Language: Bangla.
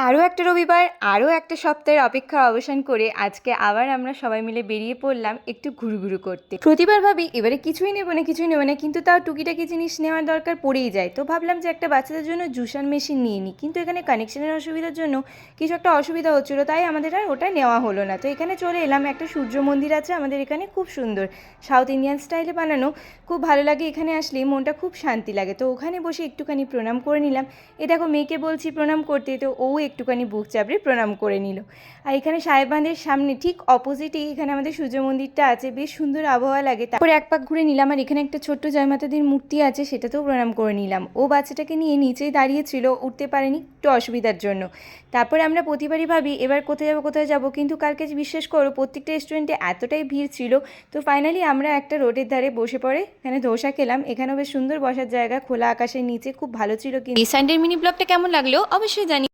আরও একটা রবিবার, আরও একটা সপ্তাহের অপেক্ষার অবসান করে আজকে আবার আমরা সবাই মিলে বেরিয়ে পড়লাম একটু ঘুরুঘুরু করতে। প্রতিবার ভাবি এবারে কিছুই নেবো না, কিন্তু তাও টুকিটাকি জিনিস নেওয়ার দরকার পড়েই যায়। তো ভাবলাম যে একটা বাচ্চাদের জন্য জুসার মেশিন নিয়ে নিই, কিন্তু এখানে কানেকশনের অসুবিধার জন্য কিছু একটা অসুবিধা হচ্ছিলো, তাই আমাদের আর ওটা নেওয়া হলো না। তো এখানে চলে এলাম, একটা সূর্য মন্দির আছে আমাদের এখানে, খুব সুন্দর সাউথ ইন্ডিয়ান স্টাইলে বানানো, খুব ভালো লাগে। এখানে আসলে মনটা খুব শান্তি লাগে। তো ওখানে বসে একটুখানি প্রণাম করে নিলাম। এ দেখো মেয়েকে বলছি প্রণাম করতে, তো ও একটুখানি বুক চাপড়ে প্রণাম করে নিল। আর এখানে সাহেব বাঁধের সামনে ঠিক অপোজিটেই এখানে আমাদের সূর্য মন্দিরটা আছে, বেশ সুন্দর আবহাওয়া লাগে। তারপরে এক পাক ঘুরে নিলাম, আর এখানে একটা ছোট্ট জয়মাতাদির মূর্তি আছে, সেটাতেও প্রণাম করে নিলাম। ও বাচ্চাটাকে নিয়ে নিচেই দাঁড়িয়েছিল, উঠতে পারেনি একটু অসুবিধার জন্য। তারপরে আমরা প্রতিবারই ভাবি এবার কোথায় যাব, কিন্তু কালকে বিশ্বাস করো প্রত্যেকটা রেস্টুরেন্টে এতটাই ভিড় ছিল। তো ফাইনালি আমরা একটা রোডের ধারে বসে পড়ে এখানে ধোসা খেলাম। এখানেও বেশ সুন্দর বসার জায়গা, খোলা আকাশের নিচে, খুব ভালো ছিল। কিন্তু এই সানডের মিনি ব্লগটা কেমন লাগলো অবশ্যই জানি।